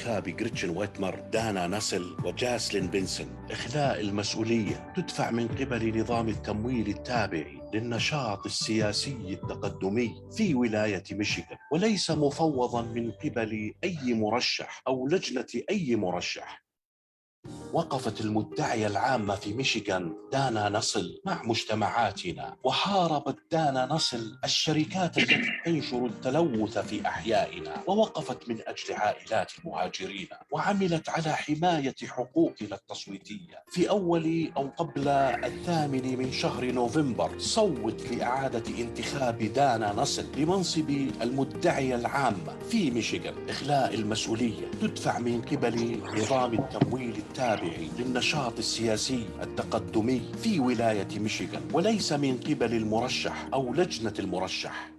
انتخاب غريتشن ويتمر، دانا نسل وجاسلين بنسون. إخلاء المسؤولية تدفع من قبل نظام التمويل التابع للنشاط السياسي التقدمي في ولاية ميشيغان، وليس مفوضا من قبل أي مرشح أو لجنة أي مرشح. وقفت المدعية العامة في ميشيغان دانا نصل مع مجتمعاتنا، وحاربت دانا نصل الشركات التي تنشر التلوث في أحيائنا، ووقفت من أجل عائلات المهاجرين، وعملت على حماية حقوقنا التصويتية. في أول أو قبل 8 من شهر نوفمبر صوت لإعادة انتخاب دانا نصل لمنصب المدعية العامة في ميشيغان. إخلاء المسؤولية تدفع من قبل نظام التمويل التابع للنشاط السياسي التقدمي في ولاية ميشيغان، وليس من قبل المرشح أو لجنة المرشح.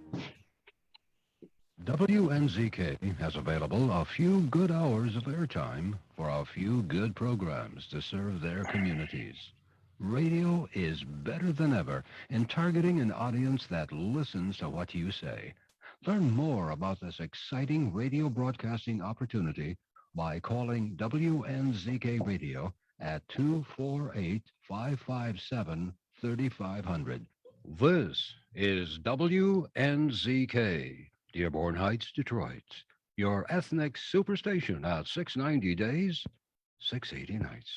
WNZK has available a few good hours of airtime for a few good programs to serve their communities. Radio is better than ever in targeting an audience that listens to what you say. Learn more about this exciting radio broadcasting opportunity by calling WNZK Radio at 248-557-3500. This is WNZK, Dearborn Heights, Detroit, your ethnic superstation at 690 days, 680 nights.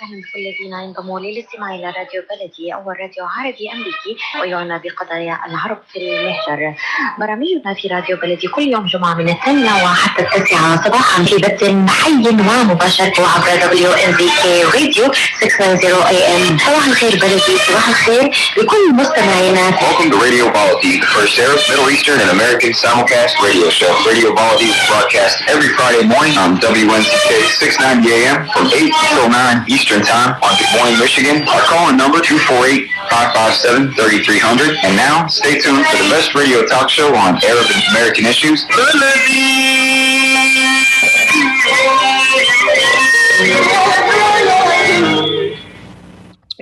أهلا بكل الذين ينضموا للاستماع إلى راديو بلدي، أول راديو عربي أمريكي ويعنى بقضايا العرب في المهجر. برامجنا في راديو بلدي كل يوم جمعة من 8 وحتى 9 صباحا في بث حي ومباشر عبر WNZK راديو 690 AM. صباح الخير بلدي، صباح الخير لكل مستمعينا. Welcome to Radio Baladi, the first Arab, Middle Eastern, and American simulcast radio show. Radio Baladi is broadcast every Friday morning on WNZK 690 AM from 8 until 9 Eastern Time on Des Moines, Michigan. Our call-in number 248-557-3300. And now, stay tuned for the best radio talk show on Arab and American issues.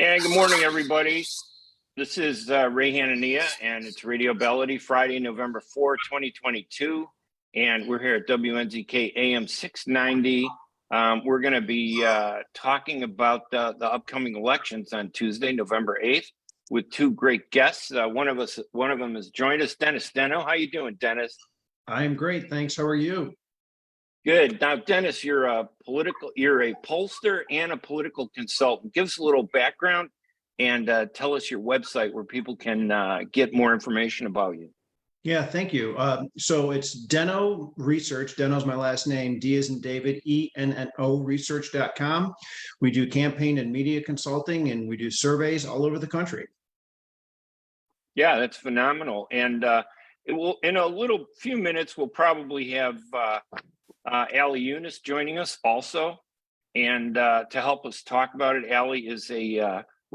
And good morning, everybody. This is Ray Hanania, and it's Radio Baladi, Friday, November 4, 2022. And we're here at WNZK AM 690. We're going to be talking about the upcoming elections on Tuesday, November 8th, with two great guests. One of them has joined us, Dennis Denno. How you doing, Dennis? I am great, thanks. How are you? Good. Now, Dennis, you're a pollster and a political consultant. Give us a little background and tell us your website where people can get more information about you. Yeah, thank you. So it's Denno Research. Denno's my last name. D as in David, ENNO research.com. We do campaign and media consulting, and we do surveys all over the country. Yeah, that's phenomenal. And it will, in a few minutes, we'll probably have Ali Younes joining us also. And to help us talk about it, Ali is a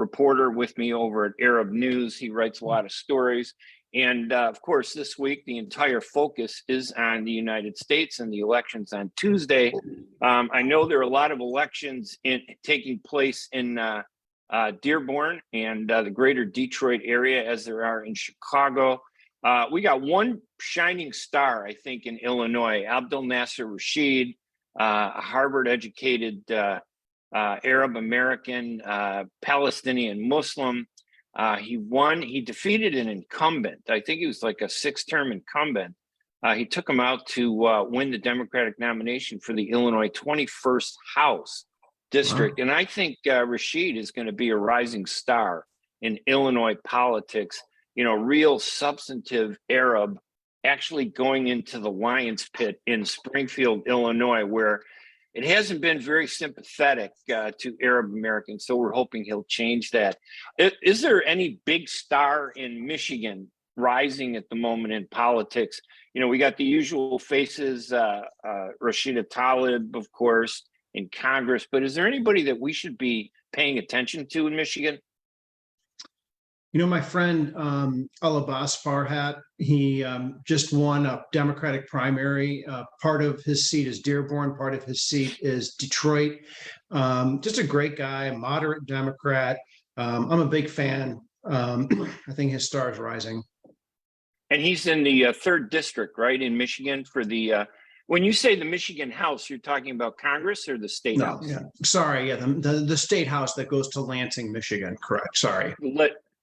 reporter with me over at Arab News. He writes a lot of stories. And of course, this week, the entire focus is on the United States and the elections on Tuesday. I know there are a lot of elections taking place in Dearborn and the greater Detroit area, as there are in Chicago. We got one shining star, I think, in Illinois, Abdel Nasser Rashid, a Harvard-educated Arab American, Palestinian Muslim. He won. He defeated an incumbent. I think he was like a 6-term incumbent. He took him out to win the Democratic nomination for the Illinois 21st House District. Wow. And I think Rashid is going to be a rising star in Illinois politics. You know, real substantive Arab actually going into the lion's pit in Springfield, Illinois, where it hasn't been very sympathetic to Arab Americans. So we're hoping he'll change that. Is there any big star in Michigan rising at the moment in politics? You know, we got the usual faces, Rashida Tlaib, of course, in Congress, but is there anybody that we should be paying attention to in Michigan? My friend Alabas Farhat, he just won a Democratic primary. Part of his seat is Dearborn, part of his seat is Detroit. Just a great guy, a moderate Democrat. I'm a big fan. I think his star is rising. And he's in the 3rd district, right, in Michigan for the, when you say the Michigan House, you're talking about Congress or the State House? Yeah, sorry, yeah, the State House that goes to Lansing, Michigan, correct, sorry.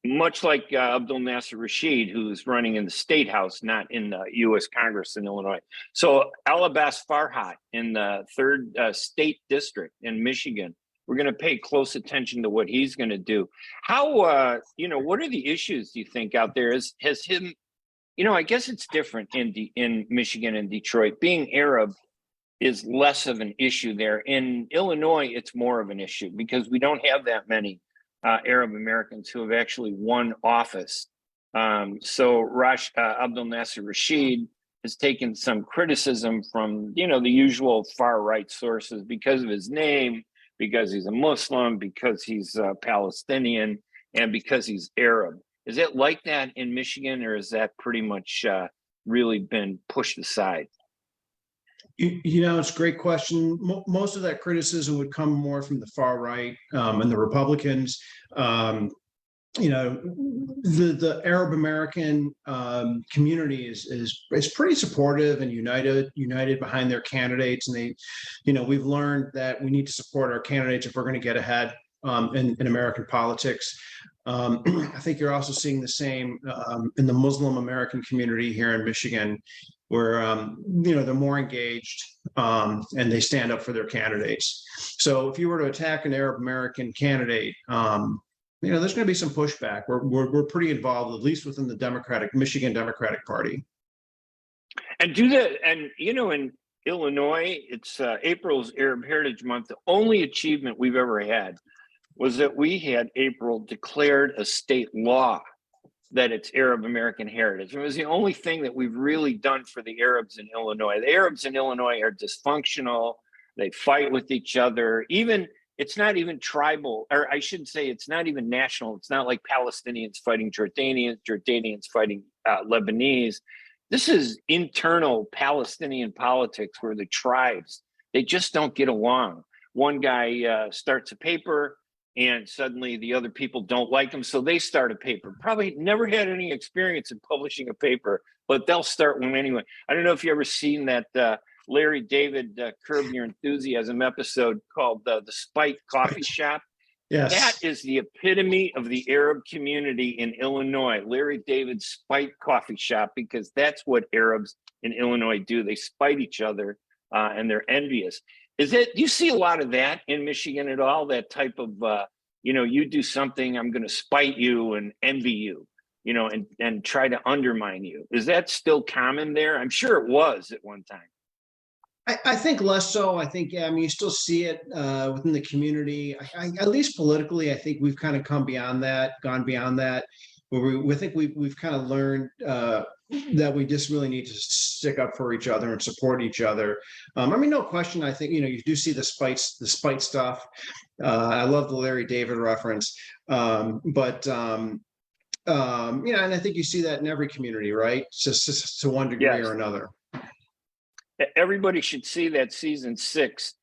Much like Abdul Nasser Rashid, who's running in the State House, not in the U.S. Congress in Illinois. So Alabas Farhat in the 3rd State District in Michigan. We're going to pay close attention to what he's going to do. How, what are the issues, do you think, out there? Has him, I guess it's different in Michigan and Detroit. Being Arab is less of an issue there. In Illinois, it's more of an issue because we don't have that many Arab Americans who have actually won office. So Abdul Nasser Rashid has taken some criticism from, the usual far right sources because of his name, because he's a Muslim, because he's Palestinian, and because he's Arab. Is it like that in Michigan, or is that pretty much really been pushed aside? It's a great question. Most of that criticism would come more from the far right and the Republicans. The Arab American community is pretty supportive and united behind their candidates, and we've learned that we need to support our candidates if we're going to get ahead in American politics. I think you're also seeing the same in the Muslim American community here in Michigan, where they're more engaged and they stand up for their candidates. So if you were to attack an Arab American candidate, there's going to be some pushback. We're pretty involved, at least within the Michigan Democratic Party. And in Illinois, it's April's Arab Heritage Month. The only achievement we've ever had was that we had April declared a state law that it's Arab American heritage. It was the only thing that we've really done for the Arabs in Illinois. The Arabs in Illinois are dysfunctional. They fight with each other. It's not even tribal, or I should say it's not even national. It's not like Palestinians fighting Jordanians, Jordanians fighting Lebanese. This is internal Palestinian politics where the tribes, they just don't get along. One guy starts a paper, and suddenly the other people don't like them, so they start a paper. Probably never had any experience in publishing a paper, but they'll start one anyway. I don't know if you ever seen that Larry David Curb Your Enthusiasm episode called The Spite Coffee Shop. Yes. That is the epitome of the Arab community in Illinois, Larry David's Spite Coffee Shop, because that's what Arabs in Illinois do. They spite each other and they're envious. Do you see a lot of that in Michigan at all? That type of, you do something, I'm going to spite you and envy you, and try to undermine you. Is that still common there? I'm sure it was at one time. I think less so. I think, you still see it within the community. At least politically, I think we've kind of gone beyond that. Where we think we've kind of learned that we just really need to stick up for each other and support each other. No question. I think you do see the spite stuff. I love the Larry David reference, but and I think you see that in every community, right? Just to one degree or another. Everybody should see that season 6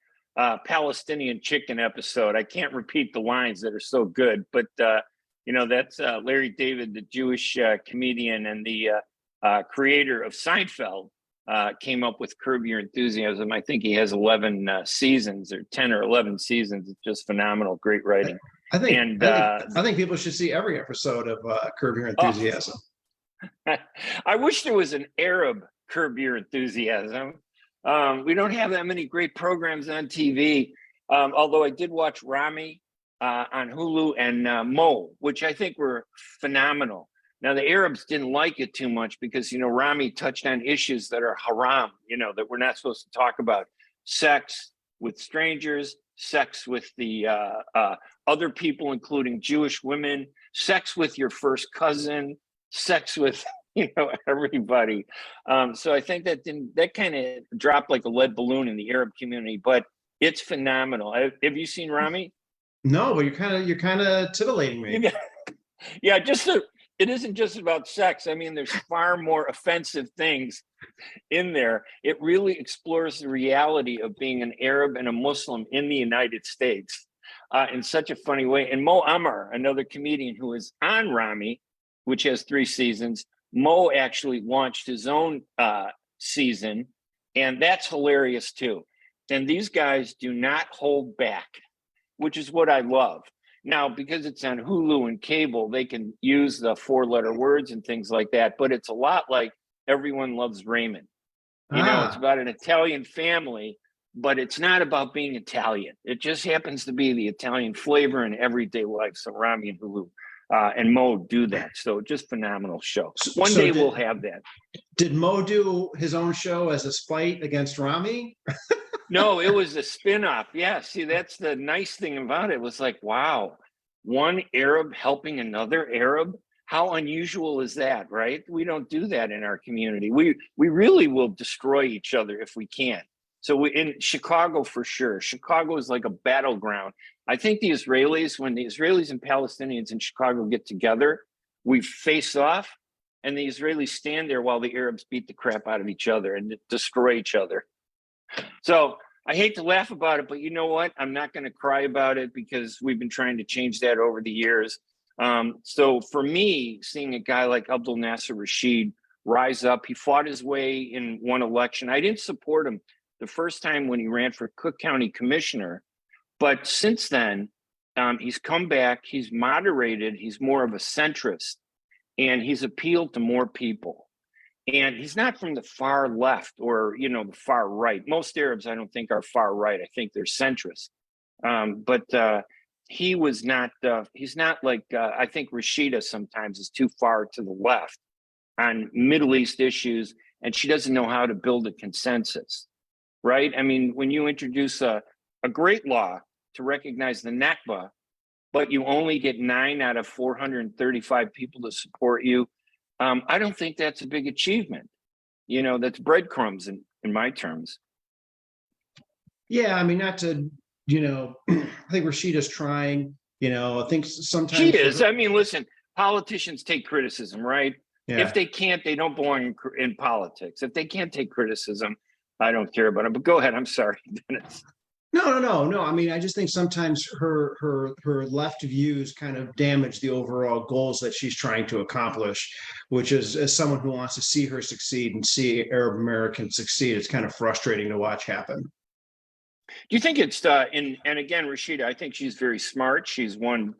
Palestinian chicken episode. I can't repeat the lines that are so good, but that's Larry David, the Jewish comedian and the creator of Seinfeld, came up with Curb Your Enthusiasm. I think he has 11 seasons or 10 or 11 seasons. It's just phenomenal, great writing. I think people should see every episode of Curb Your Enthusiasm. I wish there was an Arab Curb Your Enthusiasm. We don't have that many great programs on TV. Although I did watch Rami on Hulu and Mo, which I think were phenomenal. Now, the Arabs didn't like it too much because, Rami touched on issues that are haram, that we're not supposed to talk about. Sex with strangers, sex with the other people, including Jewish women, sex with your first cousin, sex with, everybody. So I think that kind of dropped like a lead balloon in the Arab community, but it's phenomenal. Have you seen Rami? No, but you're kind of titillating me. Yeah, it isn't just about sex. I mean, there's far more offensive things in there. It really explores the reality of being an Arab and a Muslim in the United States in such a funny way. And Mo Ammar, another comedian who is on Rami, which has 3 seasons, Mo actually launched his own season, and that's hilarious too. And these guys do not hold back, which is what I love. Now, because it's on Hulu and cable, they can use the 4-letter words and things like that, but it's a lot like Everyone Loves Raymond. It's about an Italian family, but it's not about being Italian. It just happens to be the Italian flavor in everyday life. So Rami and Hulu and Mo do that. So just phenomenal show. One day we'll have that. Did Mo do his own show as a spite against Rami? No, it was a spin-off. Yeah, see, that's the nice thing about it. It was like, wow, one Arab helping another Arab. How unusual is that, right? We don't do that in our community. We really will destroy each other if we can. So in Chicago, for sure. Chicago is like a battleground. I think the Israelis, when the Israelis and Palestinians in Chicago get together, we face off, and the Israelis stand there while the Arabs beat the crap out of each other and destroy each other. So I hate to laugh about it, but you know what? I'm not going to cry about it because we've been trying to change that over the years. So for me, seeing a guy like Abdel Nasser Rashid rise up, he fought his way in one election. I didn't support him the first time when he ran for Cook County Commissioner, but since then, he's come back, he's moderated, he's more of a centrist, and he's appealed to more people. And he's not from the far left or, the far right. Most Arabs, I don't think, are far right. I think they're centrist. But he was not, he's not like, I think Rashida sometimes is too far to the left on Middle East issues, and she doesn't know how to build a consensus, right? I mean, when you introduce a great law to recognize the Nakba, but you only get 9 out of 435 people to support you, I don't think that's a big achievement. That's breadcrumbs in my terms. Yeah, I mean, not to, I think Rashida's trying, I think sometimes she is. I mean, listen, politicians take criticism, right? Yeah. If they can't, they don't belong in politics. If they can't take criticism, I don't care about it. But go ahead. I'm sorry, Dennis. No. I mean, I just think sometimes her left views kind of damage the overall goals that she's trying to accomplish, which is, as someone who wants to see her succeed and see Arab Americans succeed, it's kind of frustrating to watch happen. Do you think it's and again, Rashida, I think she's very smart. She's won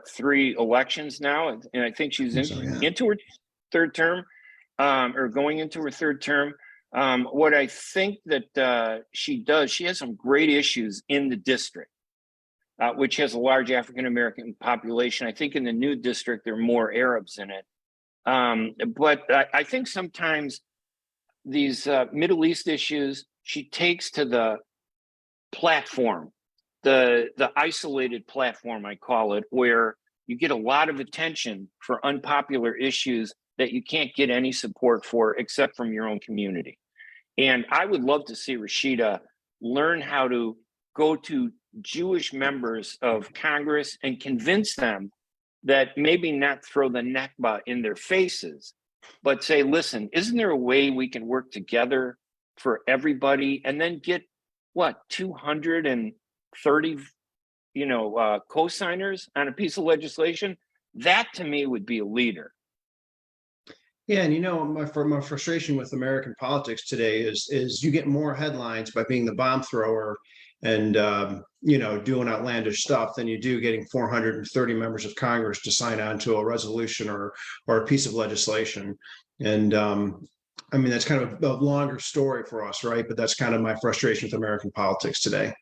3 elections now, and I think she's into her 3rd term, or going into her 3rd term. What I think that she does, she has some great issues in the district, which has a large African-American population. I think in the new district, there are more Arabs in it. But I think sometimes these Middle East issues, she takes to the platform, the isolated platform, I call it, where you get a lot of attention for unpopular issues that you can't get any support for except from your own community. And I would love to see Rashida learn how to go to Jewish members of Congress and convince them that maybe not throw the Nakba in their faces, but say, listen, isn't there a way we can work together for everybody, and then get 230 co-signers on a piece of legislation? That to me would be a leader. Yeah, and my frustration with American politics today is you get more headlines by being the bomb thrower and doing outlandish stuff than you do getting 430 members of Congress to sign on to a resolution or a piece of legislation. And I mean, that's kind of a longer story for us, right? But that's kind of my frustration with American politics today.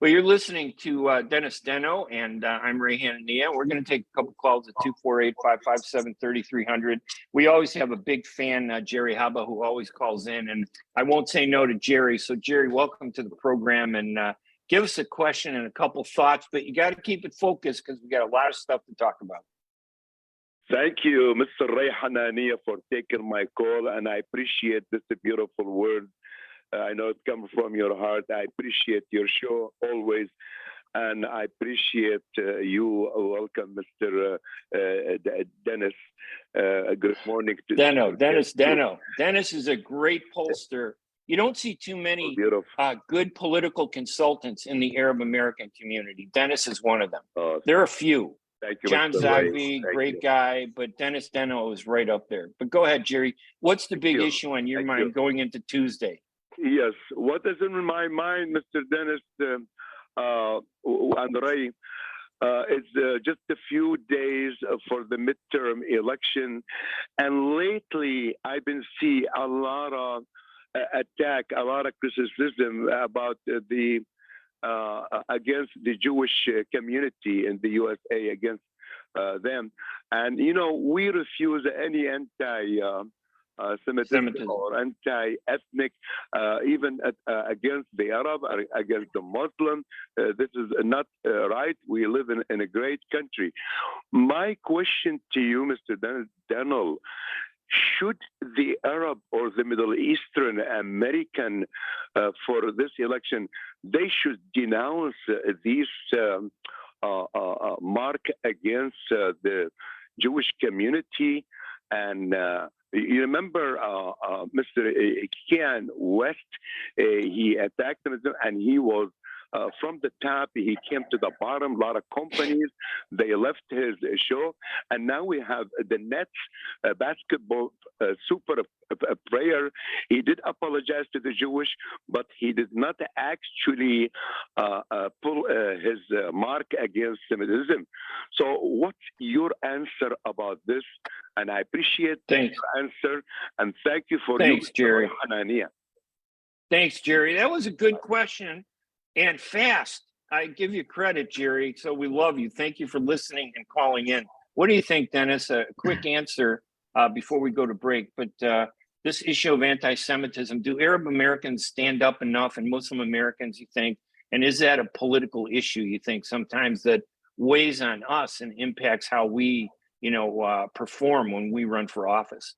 Well, you're listening to Dennis Denno, and I'm Ray Hanania. We're going to take a couple calls at 248-557-3300. We always have a big fan, Jerry Haba, who always calls in, and I won't say no to Jerry. So, Jerry, welcome to the program, and give us a question and a couple thoughts, but you got to keep it focused because we got a lot of stuff to talk about. Thank you, Mr. Ray Hanania, for taking my call, and I appreciate this beautiful word. I know it comes from your heart. I appreciate your show always. and I appreciate you. Welcome, Mr. Dennis. Good morning to Dennis Denno. Dennis is a great pollster. You don't see too many good political consultants in the Arab American community. Dennis is one of them. There are a few. Thank you, John Mr. Zagby, Ray. great guy, but Dennis Denno is right up there. But go ahead, Jerry. What's the big issue on your mind going into Tuesday? Yes, what is in my mind, Mr. Dennis and Ray, it's just a few days for the midterm election, and lately I've been seeing a lot of attack, a lot of criticism about the against the Jewish community in the USA, against them, and we refuse any Semitism or anti-ethnic, even against the Arab, against the Muslim. This is not right. We live in a great country. My question to you, Mr. Dennis Denno, should the Arab or the Middle Eastern American for this election, they should denounce these mark against the Jewish community? And you remember Mr. Kanye West, he attacked them, and he was from the top, he came to the bottom. A lot of companies, they left his show. And now we have the Nets basketball super player. He did apologize to the Jewish, but he did not actually pull his mark against Semitism. So what's your answer about this? And I appreciate your answer. And thank you for Jerry. Hanania. Thanks, Jerry. That was a good question. And fast. I give you credit, Jerry. So we love you. Thank you for listening and calling in. What do you think, Dennis? A quick answer before we go to break. But this issue of anti-Semitism, do Arab Americans stand up enough, and Muslim Americans, you think? And is that a political issue, you think, sometimes that weighs on us and impacts how we, perform when we run for office?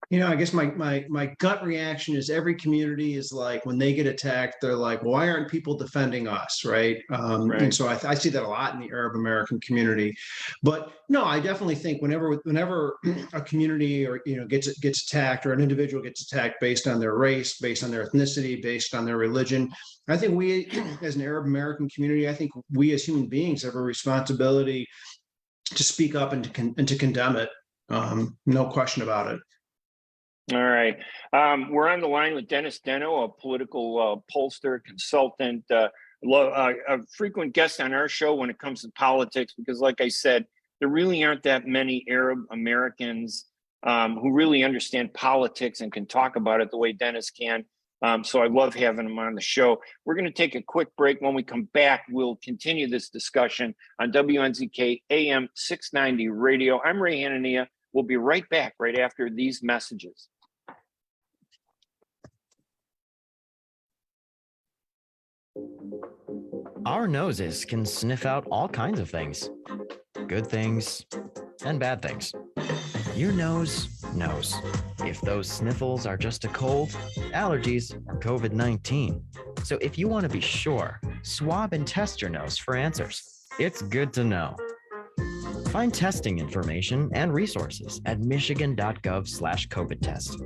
I guess my gut reaction is every community is like, when they get attacked, they're like, why aren't people defending us, right? And so I see that a lot in the Arab American community. But no, I definitely think whenever a community or gets attacked, or an individual gets attacked based on their race, based on their ethnicity, based on their religion, I think we, as an Arab American community, I think we as human beings have a responsibility to speak up and to condemn it. No question about it. All right. We're on the line with Dennis Denno, a political pollster, consultant, a frequent guest on our show when it comes to politics, because like I said, there really aren't that many Arab Americans who really understand politics and can talk about it the way Dennis can. So I love having him on the show. We're going to take a quick break. When we come back, we'll continue this discussion on WNZK AM 690 radio. I'm Ray Hanania. We'll be right back right after these messages. Our noses can sniff out all kinds of things, good things and bad things. Your nose knows if those sniffles are just a cold, allergies, or COVID-19. So if you want to be sure, swab and test your nose for answers. It's good to know. Find testing information and resources at michigan.gov/COVID test.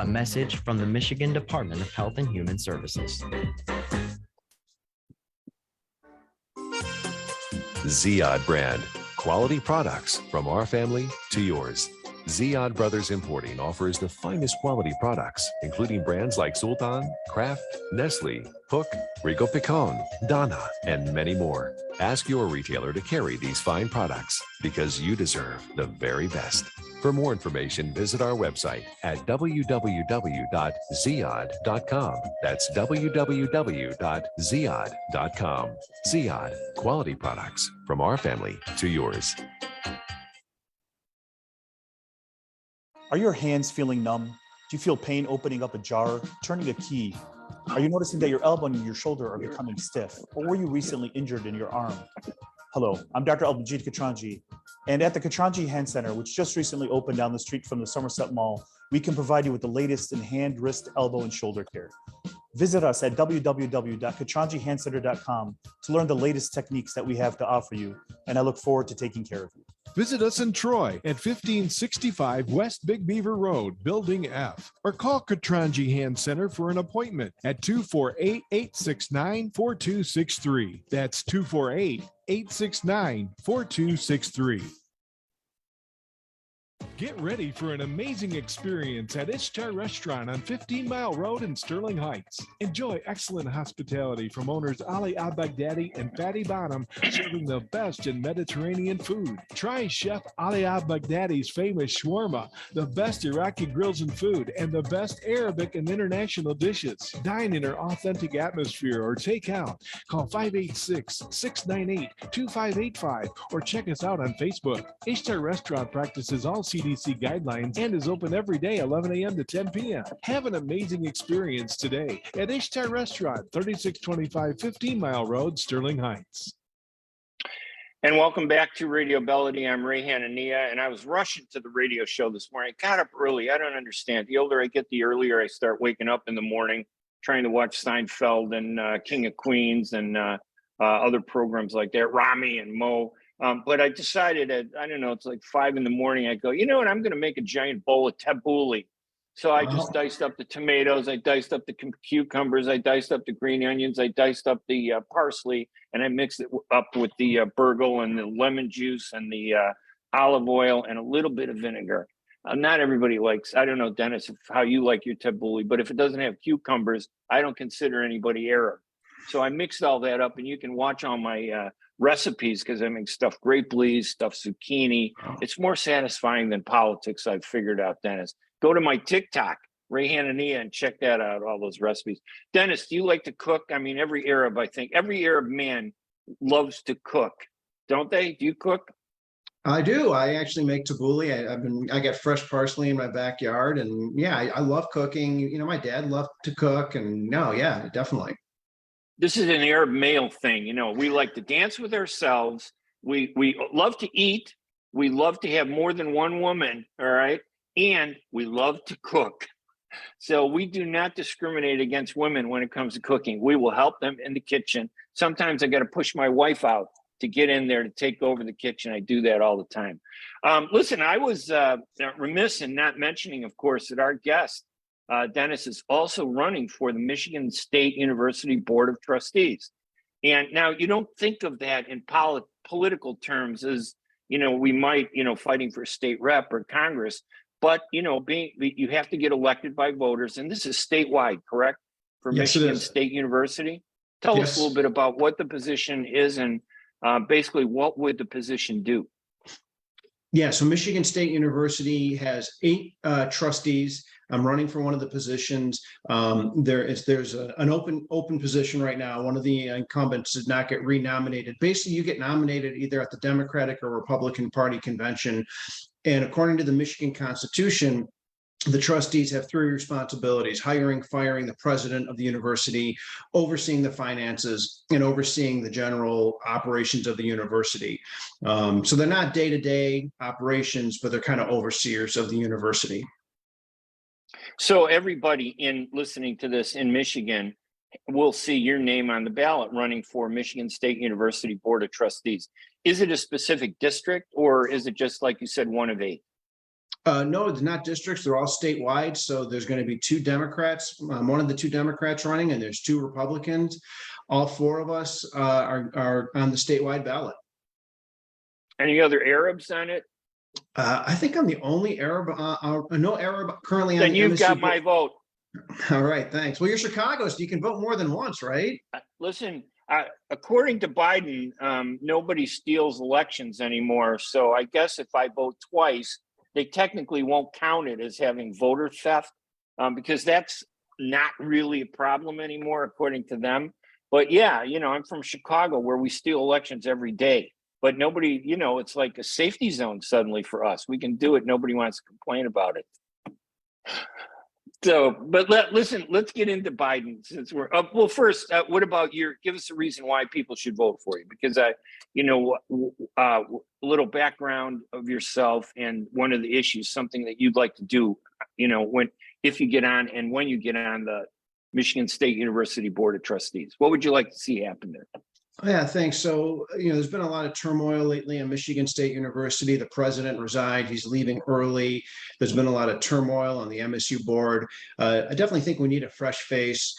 A message from the Michigan Department of Health and Human Services. Ziyad brand, quality products from our family to yours. Ziyad Brothers Importing offers the finest quality products, including brands like Sultan, Kraft, Nestle, Hook, Rico Picon, Donna, and many more. Ask your retailer to carry these fine products because you deserve the very best. For more information, visit our website at www.ziyad.com. That's www.ziyad.com. Ziyad, quality products from our family to yours. Are your hands feeling numb? Do you feel pain opening up a jar, turning a key? Are you noticing that your elbow and your shoulder are becoming stiff? Or were you recently injured in your arm? Hello, I'm Dr. Albajit Katranji, and at the Katranji Hand Center, which just recently opened down the street from the Somerset Mall, we can provide you with the latest in hand, wrist, elbow, and shoulder care. Visit us at www.katranjihandcenter.com to learn the latest techniques that we have to offer you, and I look forward to taking care of you. Visit us in Troy at 1565 West Big Beaver Road, Building F, or call Katranji Hand Center for an appointment at 248-869-4263. That's 248-869-4263. Get ready for an amazing experience at Ishtar Restaurant on 15 Mile Road in Sterling Heights. Enjoy excellent hospitality from owners Ali Al-Baghdadi and Fatty Bonham, serving the best in Mediterranean food. Try Chef Ali Al-Baghdadi's famous shawarma, the best Iraqi grills and food, and the best Arabic and international dishes. Dine in our authentic atmosphere or take out. Call 586-698-2585 or check us out on Facebook. Ishtar Restaurant practices all CDC guidelines and is open every day 11 a.m. to 10 p.m. Have an amazing experience today at Ishtar Restaurant, 3625 15 Mile Road, Sterling Heights. And welcome back to Radio Baladi. I'm Ray Hanania, and I was rushing to the radio show this morning. I got up early. I don't understand. The older I get, the earlier I start waking up in the morning, trying to watch Seinfeld and King of Queens and other programs like that, Rami and Mo. But I decided at, I don't know, it's like 5 in the morning. I go, you know what? I'm going to make a giant bowl of tabbouleh. So I just diced up the tomatoes. I diced up the cucumbers. I diced up the green onions. I diced up the parsley, and I mixed it up with the burgle and the lemon juice and the olive oil and a little bit of vinegar. Not everybody likes, I don't know, Dennis, how you like your tabbouleh, but if it doesn't have cucumbers, I don't consider anybody Arab. So I mixed all that up, and you can watch all my recipes because I make stuffed grape leaves, stuffed zucchini. It's more satisfying than politics, I've figured out, Dennis. Go to my TikTok, Ray Hanania, and check that out, all those recipes. Dennis, do you like to cook? I mean, every Arab man loves to cook, don't they? Do you cook? I do. I actually make tabbouleh. I get fresh parsley in my backyard, and yeah, I love cooking. You know, my dad loved to cook, and no, yeah, definitely. This is an Arab male thing. You know, we like to dance with ourselves. We love to eat. We love to have more than one woman. All right. And we love to cook. So we do not discriminate against women when it comes to cooking. We will help them in the kitchen. Sometimes I got to push my wife out to get in there to take over the kitchen. I do that all the time. Listen, I was remiss in not mentioning, of course, that our guest, Dennis, is also running for the Michigan State University Board of Trustees. And now you don't think of that in political terms as, you know, we might, you know, fighting for state rep or Congress, but, you know, you have to get elected by voters. And this is statewide, correct? For Yes, Michigan State University. Tell us a little bit about what the position is and basically what would the position do? Yeah, so Michigan State University has 8 trustees. I'm running for one of the positions. There's an open position right now. One of the incumbents did not get renominated. Basically, you get nominated either at the Democratic or Republican Party convention. And according to the Michigan Constitution, the trustees have 3 responsibilities: hiring, firing the president of the university, overseeing the finances, and overseeing the general operations of the university. So they're not day-to-day operations, but they're kind of overseers of the university. So everybody in listening to this in Michigan will see your name on the ballot running for Michigan State University Board of Trustees. Is it a specific district, or is it just, like you said, one of 8? No, it's not districts. They're all statewide. So there's going to be 2 Democrats, one of the 2 Democrats running, and there's 2 Republicans. All 4 of us are on the statewide ballot. Any other Arabs on it? I think I'm the only Arab, no Arab currently on the Then you've MSU got my vote. All right, thanks. Well, you're Chicago, so you can vote more than once, right? Listen, according to Biden, nobody steals elections anymore. So I guess if I vote twice, they technically won't count it as having voter theft, because that's not really a problem anymore, according to them. But yeah, you know, I'm from Chicago, where we steal elections every day. But nobody, you know, it's like a safety zone suddenly for us. We can do it. Nobody wants to complain about it. So, but listen, let's get into Biden since we're well, first, what about give us a reason why people should vote for you? Because a little background of yourself and one of the issues, something that you'd like to do, you know, if you get on and when you get on Michigan State University Board of Trustees. What would you like to see happen there? Yeah, thanks. So, there's been a lot of turmoil lately in Michigan State University. The president resigned. He's leaving early. There's been a lot of turmoil on the MSU board. I definitely think we need a fresh face.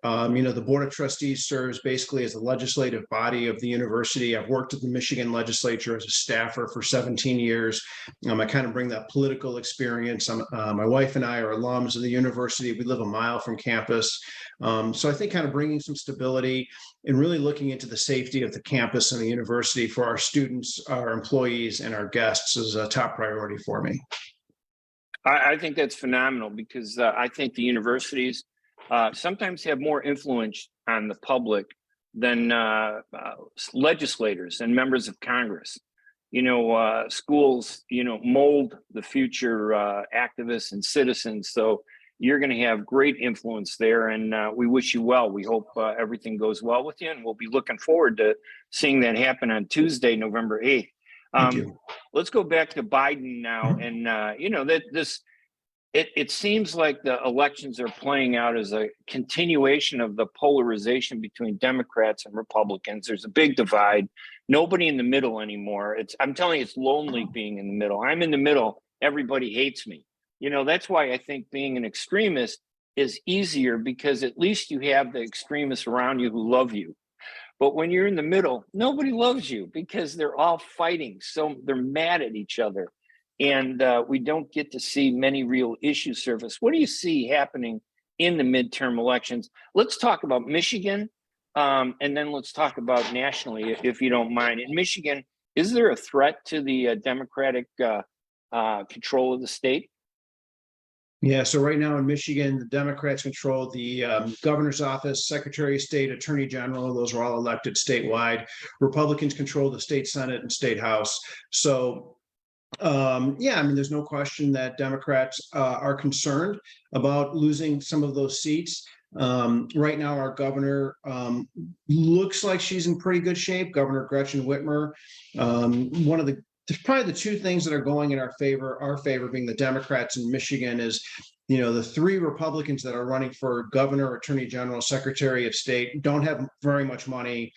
The Board of Trustees serves basically as the legislative body of the university. I've worked at the Michigan legislature as a staffer for 17 years. I kind of bring that political experience. My wife and I are alums of the university. We live a mile from campus. So I think kind of bringing some stability and really looking into the safety of the campus and the university for our students, our employees, and our guests is a top priority for me. I think that's phenomenal because I think the universities sometimes have more influence on the public than legislators and members of Congress. Schools, mold the future activists and citizens. So you're going to have great influence there, and we wish you well. We hope everything goes well with you, and we'll be looking forward to seeing that happen on Tuesday, November 8th. Thank you. Let's go back to Biden now, and It seems like the elections are playing out as a continuation of the polarization between Democrats and Republicans. There's a big divide. Nobody in the middle anymore. I'm telling you, it's lonely being in the middle. I'm in the middle. Everybody hates me. That's why I think being an extremist is easier, because at least you have the extremists around you who love you. But when you're in the middle, nobody loves you because they're all fighting. So they're mad at each other. And we don't get to see many real issues surface. What do you see happening in the midterm elections? Let's talk about Michigan, and then let's talk about nationally, if you don't mind. In Michigan, is there a threat to the Democratic control of the state? Yeah, so right now in Michigan, the Democrats control the governor's office, Secretary of State, Attorney General. Those are all elected statewide. Republicans control the state Senate and state House. So there's no question that Democrats are concerned about losing some of those seats. Right now, our governor looks like she's in pretty good shape. Governor Gretchen Whitmer. There's probably the two things that are going in our favor being the Democrats in Michigan is, the three Republicans that are running for governor, attorney general, secretary of state don't have very much money.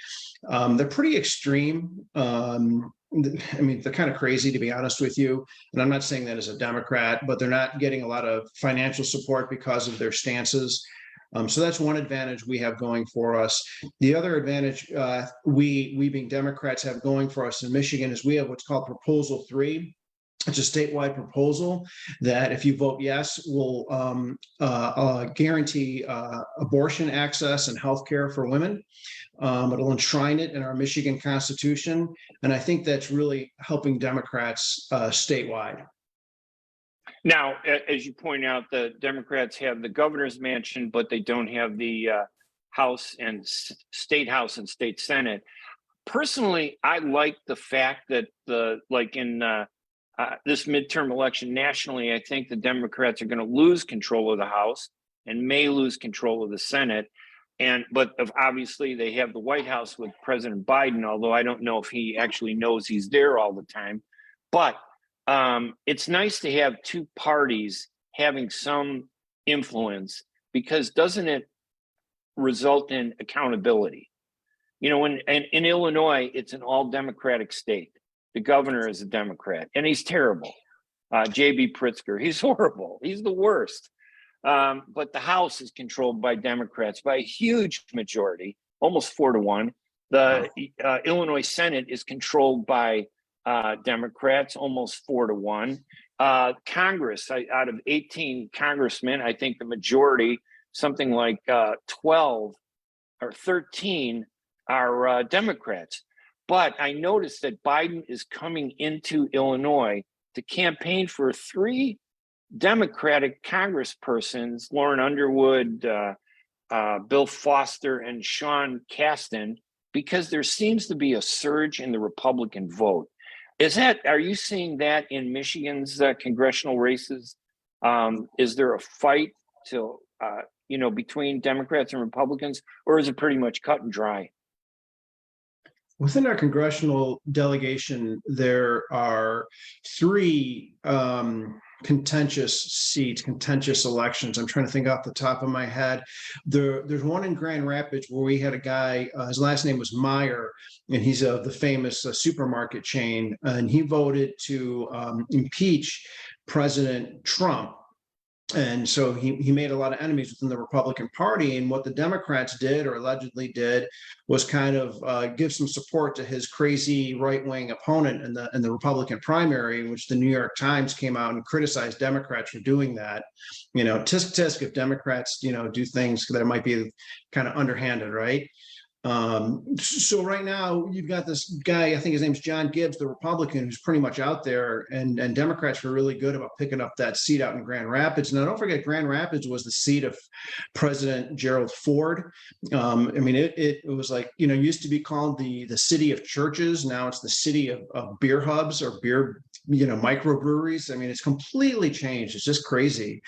They're pretty extreme. They're kind of crazy, to be honest with you. And I'm not saying that as a Democrat, but they're not getting a lot of financial support because of their stances. So that's one advantage we have going for us. The other advantage we being Democrats have going for us in Michigan is we have what's called Proposal 3. It's a statewide proposal that if you vote yes, will guarantee abortion access and health care for women. It'll enshrine it in our Michigan Constitution. And I think that's really helping Democrats statewide. Now, as you point out, the Democrats have the governor's mansion, but they don't have the House and State House and State Senate. Personally, I like the fact that this midterm election nationally, I think the Democrats are going to lose control of the House and may lose control of the Senate. But obviously they have the White House with President Biden, although I don't know if he actually knows he's there all the time. But it's nice to have two parties having some influence, because doesn't it result in accountability? In Illinois, it's an all Democratic state. The governor is a Democrat, and he's terrible. J.B. Pritzker, he's horrible. He's the worst. But the House is controlled by Democrats by a huge majority, almost 4-1. The Illinois Senate is controlled by Democrats, almost 4-1. Congress, out of 18 congressmen, I think the majority, something like 12 or 13, are Democrats. But I noticed that Biden is coming into Illinois to campaign for 3 Democratic congresspersons, Lauren Underwood, Bill Foster, and Sean Casten, because there seems to be a surge in the Republican vote. Are you seeing that in Michigan's congressional races? Is there a fight between Democrats and Republicans, or is it pretty much cut and dry? Within our congressional delegation, there are 3 contentious seats, contentious elections. I'm trying to think off the top of my head. There's one in Grand Rapids where we had a guy, his last name was Meyer, and he's of the famous supermarket chain, and he voted to impeach President Trump. And so he made a lot of enemies within the Republican Party. And what the Democrats did, or allegedly did, was kind of give some support to his crazy right-wing opponent in the Republican primary, in which the New York Times came out and criticized Democrats for doing that. You know, tisk tisk if Democrats, do things that might be kind of underhanded, right? So right now you've got this guy, I think his name's John Gibbs, the Republican, who's pretty much out there, and Democrats were really good about picking up that seat out in Grand Rapids. Now, don't forget, Grand Rapids was the seat of President Gerald Ford. I mean, it was like, used to be called the city of churches. Now it's the city of beer hubs or beer, microbreweries. I mean, it's completely changed. It's just crazy.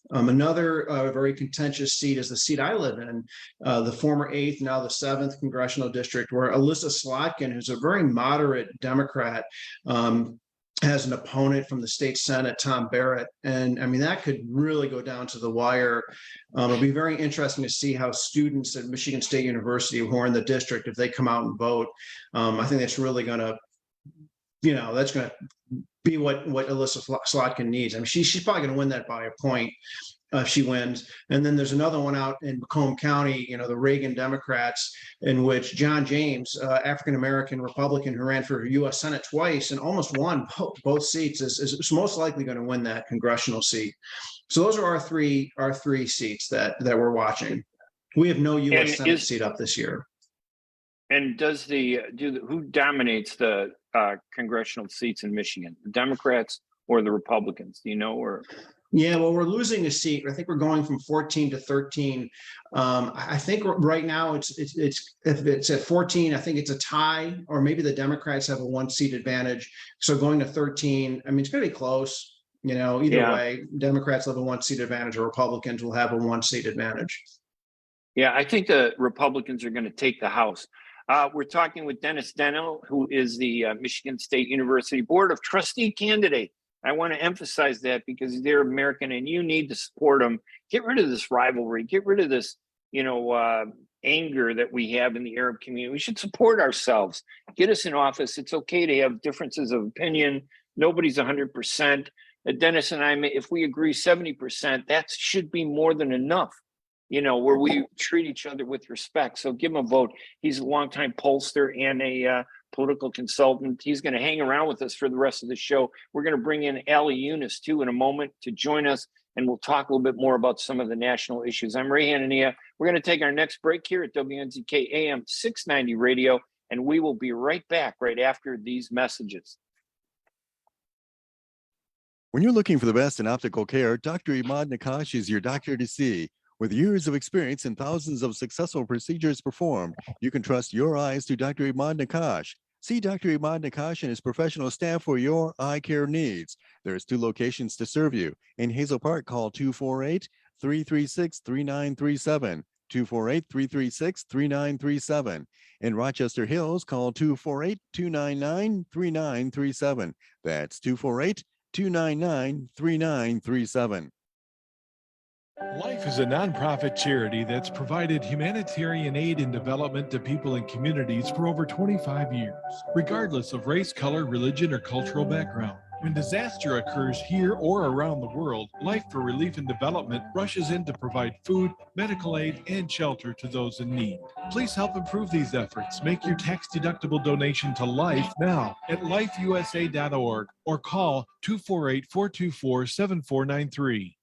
Another very contentious seat is the seat I live in, the former 8th, now the 7th congressional district, where Alyssa Slotkin, who's a very moderate Democrat, has an opponent from the state Senate, Tom Barrett. And I mean, that could really go down to the wire. It'll be very interesting to see how students at Michigan State University who are in the district, if they come out and vote. I think that's really going to, that's going to be what Alyssa Slotkin needs. I mean, she's probably going to win that by a point if she wins. And then there's another one out in Macomb County, the Reagan Democrats, in which John James, African-American Republican who ran for U.S. Senate twice and almost won both seats, is most likely going to win that congressional seat. So those are our three seats that we're watching. We have no U.S. Senate seat up this year. And who dominates the congressional seats in Michigan? The Democrats or the Republicans? Do you know? Or yeah, well, we're losing a seat. I think we're going from 14 to 13. I think right now it's if it's at 14, I think it's a tie, or maybe the Democrats have a 1-seat advantage. So going to 13, I mean, it's going to be close. Either way, Democrats have a 1-seat advantage, or Republicans will have a 1-seat advantage. Yeah, I think the Republicans are going to take the House. We're talking with Dennis Denno, who is the Michigan State University Board of Trustee candidate. I want to emphasize that because they're American and you need to support them. Get rid of this rivalry. Get rid of this, anger that we have in the Arab community. We should support ourselves. Get us in office. It's okay to have differences of opinion. Nobody's 100%. Dennis and I, if we agree 70%, that should be more than enough. Where we treat each other with respect. So give him a vote. He's a longtime pollster and a political consultant. He's going to hang around with us for the rest of the show. We're going to bring in Ali Younes too in a moment to join us, and we'll talk a little bit more about some of the national issues. I'm Ray Hanania. We're going to take our next break here at WNZK AM 690 Radio, and we will be right back right after these messages. When you're looking for the best in optical care, Dr. Imad Nakash is your doctor to see. With years of experience and thousands of successful procedures performed, you can trust your eyes to Dr. Imad Nakash. See Dr. Imad Nakash and his professional staff for your eye care needs. There's 2 locations to serve you. In Hazel Park, call 248-336-3937. 248-336-3937. In Rochester Hills, call 248-299-3937. That's 248-299-3937. Life is a nonprofit charity that's provided humanitarian aid and development to people and communities for over 25 years, regardless of race, color, religion, or cultural background. When disaster occurs here or around the world, Life for Relief and Development rushes in to provide food, medical aid, and shelter to those in need. Please help improve these efforts. Make your tax-deductible donation to Life now at lifeusa.org or call 248-424-7493.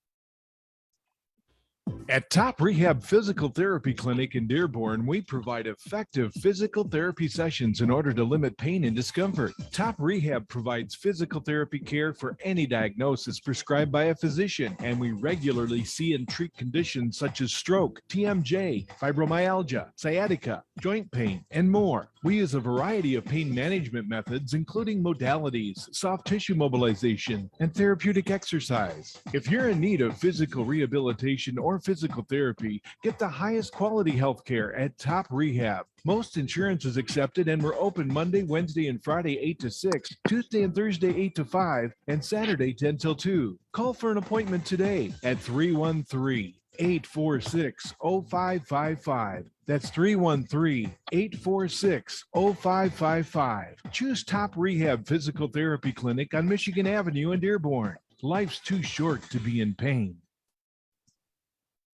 At Top Rehab Physical Therapy Clinic in Dearborn, we provide effective physical therapy sessions in order to limit pain and discomfort. Top Rehab provides physical therapy care for any diagnosis prescribed by a physician, and we regularly see and treat conditions such as stroke, TMJ, fibromyalgia, sciatica, joint pain, and more. We use a variety of pain management methods, including modalities, soft tissue mobilization, and therapeutic exercise. If you're in need of physical rehabilitation or physical therapy, get the highest quality health care at Top Rehab. Most insurance is accepted, and we're open Monday, Wednesday, and Friday 8 to 6, Tuesday and Thursday 8 to 5, and Saturday 10 till 2. Call for an appointment today at 313-846-0555. That's 313-846-0555. Choose Top Rehab Physical Therapy Clinic on Michigan Avenue in Dearborn. Life's too short to be in pain.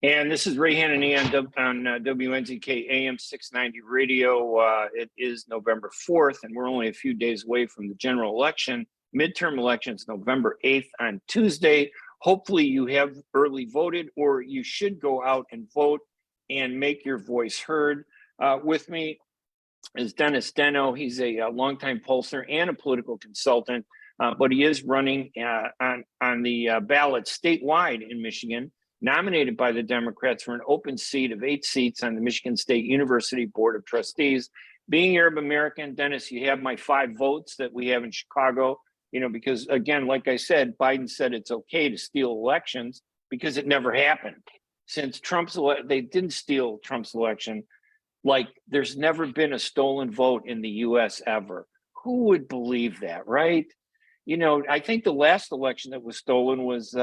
And this is Ray Hanania on WNZK AM 690 radio. It is November 4th, and we're only a few days away from the general election. Midterm elections, November 8th on Tuesday. Hopefully you have early voted, or you should go out and vote and make your voice heard. With me is Dennis Denno. He's a longtime pollster and a political consultant, but he is running on the ballot statewide in Michigan, nominated by the Democrats for an open seat of 8 seats on the Michigan State University Board of Trustees. Being Arab American, Dennis, you have my 5 votes that we have in Chicago, because again, like I said, Biden said it's okay to steal elections because it never happened. Since they didn't steal Trump's election, like there's never been a stolen vote in the US ever. Who would believe that, right? I think the last election that was stolen was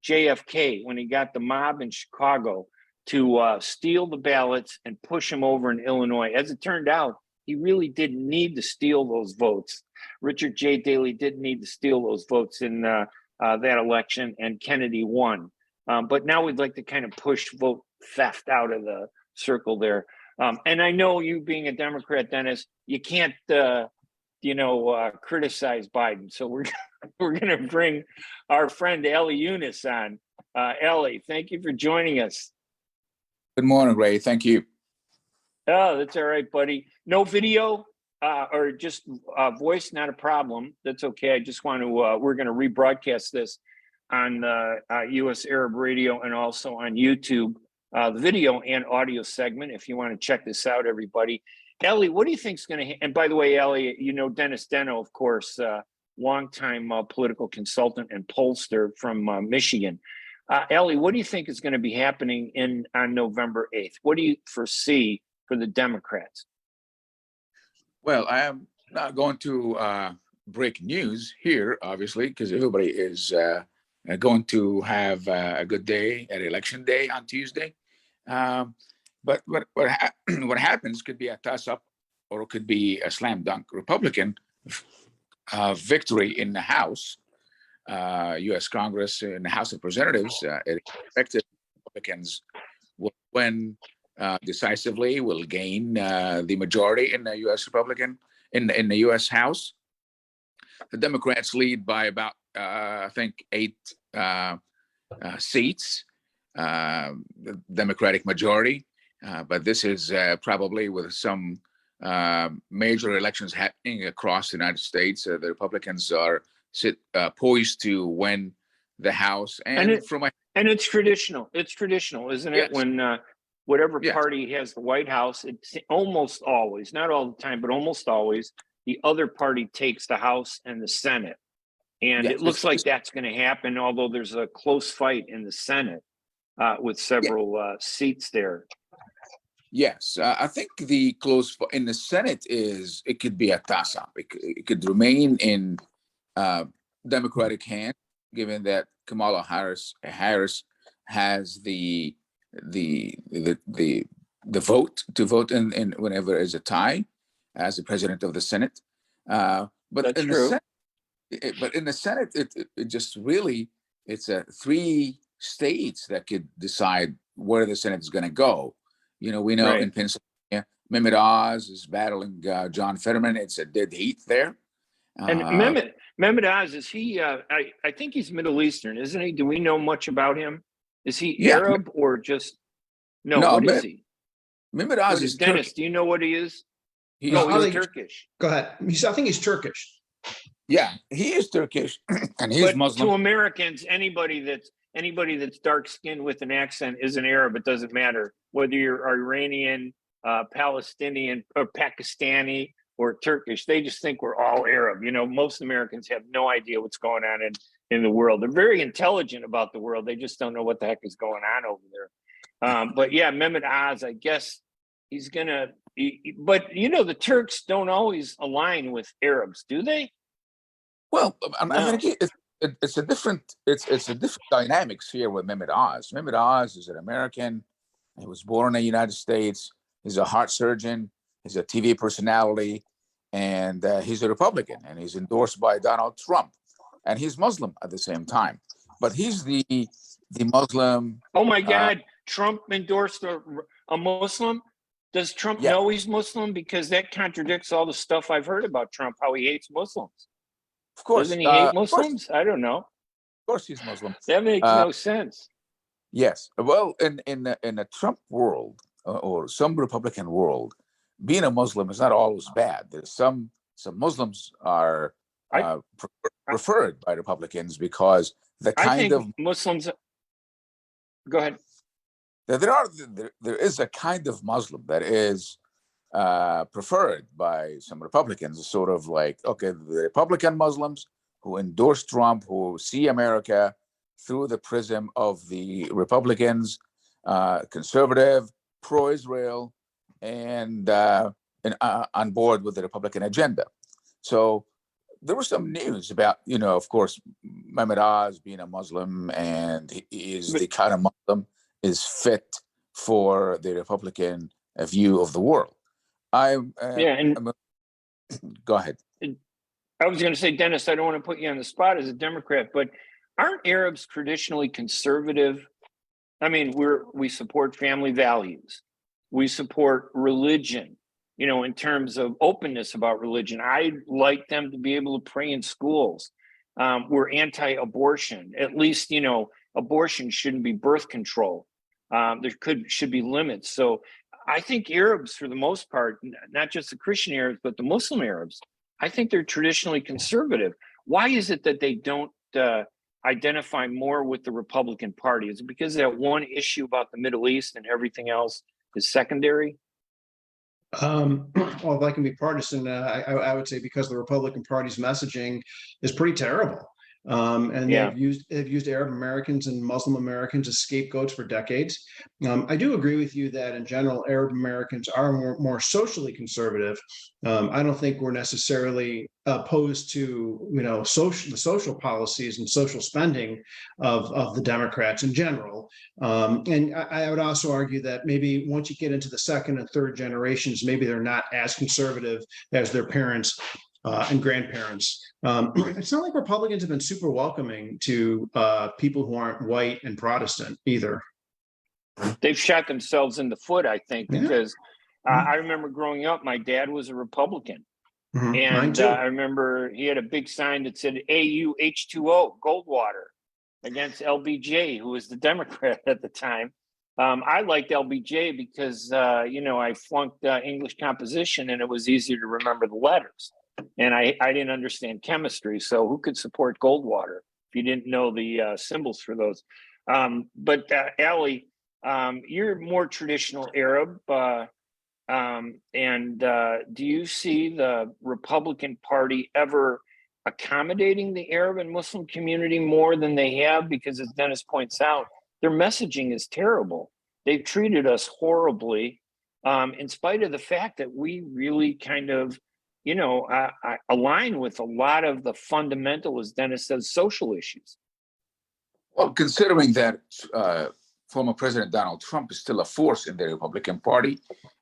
JFK, when he got the mob in Chicago to steal the ballots and push them over in Illinois. As it turned out, he really didn't need to steal those votes. Richard J. Daley didn't need to steal those votes in that election, and Kennedy won. But now we'd like to kind of push vote theft out of the circle there. And I know you being a Democrat, Dennis, you can't, criticize Biden. So we're going to bring our friend Ali Younes on. Ali, thank you for joining us. Good morning, Ray. Thank you. Oh, that's all right, buddy. No video or just voice, not a problem. That's okay. I just want to, we're going to rebroadcast this on U.S. Arab Radio and also on YouTube, the video and audio segment. If you want to check this out, everybody. Ali, what do you think is going to, and by the way, Ali, Dennis Denno, of course, longtime political consultant and pollster from Michigan. Ali, what do you think is going to be happening on November 8th? What do you foresee for the Democrats? Well, I am not going to break news here, obviously, because everybody is going to have a good day at Election Day on Tuesday. But what happens could be a toss-up, or it could be a slam dunk Republican victory in the House, U.S. Congress, in the House of Representatives. Expected Republicans will win decisively, will gain the majority in the U.S. Republican in the U.S. House. The Democrats lead by about I think 8 seats, the Democratic majority. But this is probably with some major elections happening across the United States. The Republicans are poised to win the House, and it's traditional. It's traditional, isn't it? Yes. When whatever party has the White House, it's almost always, not all the time, but almost always, the other party takes the House and the Senate. And it looks like that's going to happen, although there's a close fight in the Senate with several seats there. Yes, I think the close in the Senate it could be a toss-up. It could remain in Democratic hands, given that Kamala Harris has the vote to vote in whenever there's a tie as the president of the Senate. But that's in true. The Senate, it just really, it's 3 states that could decide where the Senate is going to go. We know in Pennsylvania, Mehmet Oz is battling John Fetterman. It's a dead heat there. And Mehmet Oz, is he, I think he's Middle Eastern, isn't he? Do we know much about him? Is he Arab or just, no, what is he? Mehmet Oz is Dennis, Turkish. Do you know what he is? He's Turkish. Go ahead. I think he's Turkish. Yeah, he is Turkish, and he's Muslim. To Americans, anybody that's dark skinned with an accent is an Arab. It doesn't matter whether you're Iranian, Palestinian or Pakistani or Turkish. They just think we're all Arab. You know, most Americans have no idea what's going on in the world. They're very intelligent about the world. They just don't know what the heck is going on over there. But yeah, Mehmet Oz, I guess he's gonna. But you know, the Turks don't always align with Arabs, do they? Well, I No. mean, it's a different dynamics here with Mehmet Oz. Mehmet Oz is an American. He was born in the United States. He's a heart surgeon. He's a TV personality, and he's a Republican, and he's endorsed by Donald Trump, and he's Muslim at the same time. But he's the Muslim. Oh my God! Trump endorsed a Muslim. Does Trump know he's Muslim? Because that contradicts all the stuff I've heard about Trump, how he hates Muslims. Of course. Doesn't he hate Muslims? I don't know. Of course he's Muslim. That makes no sense. Yes. Well, in a Trump world or some Republican world, being a Muslim is not always bad. There's some Muslims are preferred by Republicans because the kind of Muslims. Go ahead. There is a kind of Muslim that is preferred by some Republicans, sort of like, okay, the Republican Muslims who endorse Trump, who see America through the prism of the Republicans, conservative, pro-Israel, and on board with the Republican agenda. So there was some news about, of course, Mehmet Oz being a Muslim, and he is the kind of Muslim is fit for the Republican view of the world. Go ahead. I was going to say, Dennis, I don't want to put you on the spot as a Democrat, but aren't Arabs traditionally conservative? I mean, we support family values. We support religion, in terms of openness about religion. I'd like them to be able to pray in schools. We're anti-abortion. At least, abortion shouldn't be birth control. There should be limits. So I think Arabs, for the most part, not just the Christian Arabs, but the Muslim Arabs, I think they're traditionally conservative. Why is it that they don't identify more with the Republican Party? Is it because of that one issue about the Middle East and everything else is secondary? Well, if I can be partisan, I would say because the Republican Party's messaging is pretty terrible. And they've used Arab Americans and Muslim Americans as scapegoats for decades. I do agree with you that in general, Arab Americans are more socially conservative. I don't think we're necessarily opposed to the social policies and social spending of the Democrats in general. And I would also argue that maybe once you get into the second and third generations, maybe they're not as conservative as their parents and grandparents. It's not like Republicans have been super welcoming to people who aren't white and Protestant either. They've shot themselves in the foot, I think, because I remember growing up, my dad was a Republican. And I remember he had a big sign that said AU H2O, Goldwater, against LBJ, who was the Democrat at the time. I liked LBJ because, I flunked English composition and it was easier to remember the letters. And I didn't understand chemistry, so who could support Goldwater if you didn't know the symbols for those? But Ali, you're more traditional Arab, and do you see the Republican Party ever accommodating the Arab and Muslim community more than they have? Because as Dennis points out, their messaging is terrible. They've treated us horribly, in spite of the fact that we really kind of I align with a lot of the fundamental, as Dennis says, social issues. Well, considering that former President Donald Trump is still a force in the Republican Party,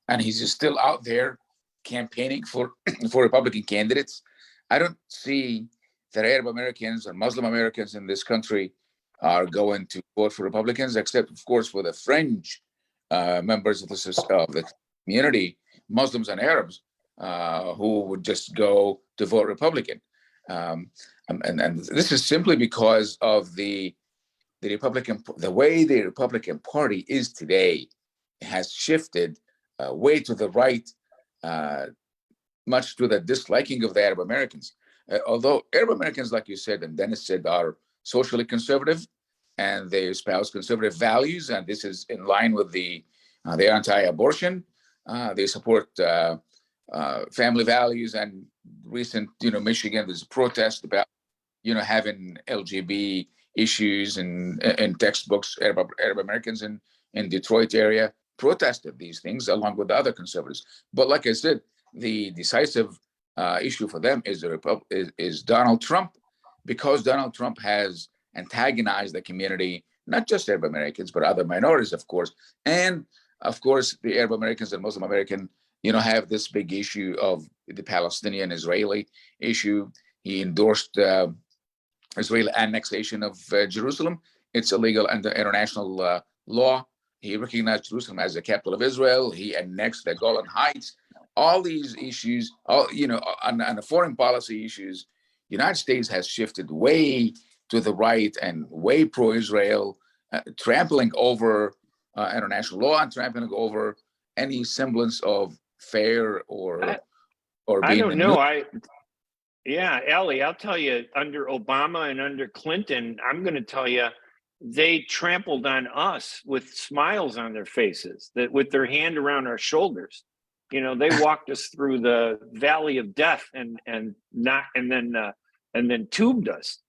and he's still out there campaigning for Republican candidates, I don't see that Arab Americans or Muslim Americans in this country are going to vote for Republicans, except, of course, for the fringe members of the community, Muslims and Arabs, who would just go to vote Republican. And this is simply because of the way the Republican Party is today has shifted way to the right, much to the disliking of the Arab Americans. Although Arab Americans, like you said, and Dennis said, are socially conservative and they espouse conservative values, and this is in line with the anti-abortion They support family values. And recent, Michigan, there's a protest about, having LGBT issues in textbooks. Arab Americans in Detroit area protested these things along with the other conservatives. But like I said, the decisive issue for them is Donald Trump, because Donald Trump has antagonized the community, not just Arab Americans, but other minorities, of course. And of course, the Arab Americans and Muslim American, have this big issue of the Palestinian-Israeli issue. He endorsed Israeli annexation of Jerusalem. It's illegal under international law. He recognized Jerusalem as the capital of Israel. He annexed the Golan Heights. All these issues, on the foreign policy issues, United States has shifted way to the right and way pro-Israel, trampling over international law and trampling over any semblance of fair or I being don't know. Yeah, Ali, I'll tell you, under Obama and under Clinton, I'm going to tell you, they trampled on us with smiles on their faces, that with their hand around our shoulders. They walked us through the valley of death and then tubed us.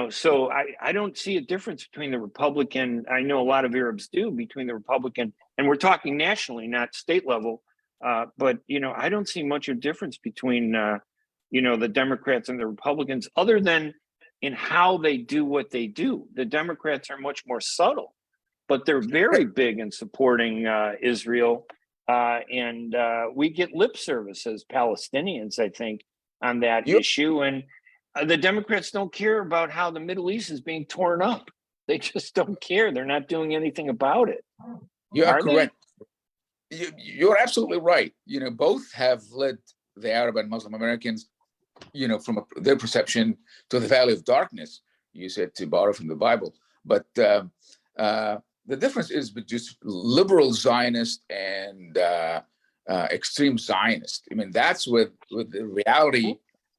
So I don't see a difference between the Republican. I know a lot of Arabs do, between the Republican, and we're talking nationally, not state level. But I don't see much of a difference between the Democrats and the Republicans, other than in how they do what they do. The Democrats are much more subtle, but they're very big in supporting Israel. And we get lip service as Palestinians, I think, on that issue. And the Democrats don't care about how the Middle East is being torn up. They just don't care. They're not doing anything about it. You are correct. You're absolutely right. Both have led the Arab and Muslim Americans, from their perception to the valley of darkness. You said, to borrow from the Bible. But the difference is just liberal Zionist and extreme Zionist. I mean, that's with the reality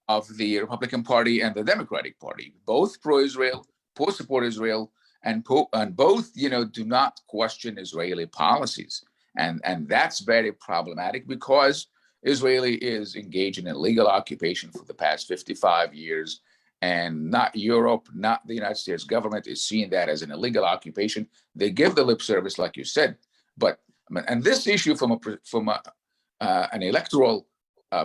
of the Republican Party and the Democratic Party. Both pro-Israel, support Israel, and both, do not question Israeli policies. And that's very problematic, because Israeli is engaged in illegal occupation for the past 55 years. And not Europe, not the United States government is seeing that as an illegal occupation. They give the lip service, like you said. But, and this issue from an electoral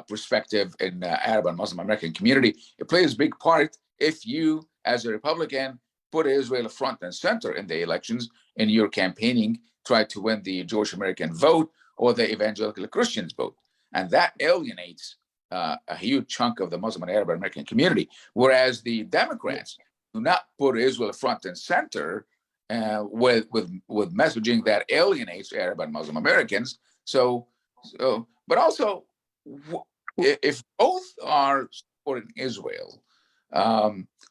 perspective in the Arab and Muslim American community, it plays a big part if you, as a Republican, put Israel front and center in the elections, in your campaigning, try to win the Jewish American vote or the evangelical Christians vote. And that alienates a huge chunk of the Muslim and Arab American community. Whereas the Democrats do not put Israel front and center with messaging that alienates Arab and Muslim Americans. But also, if both are supporting Israel,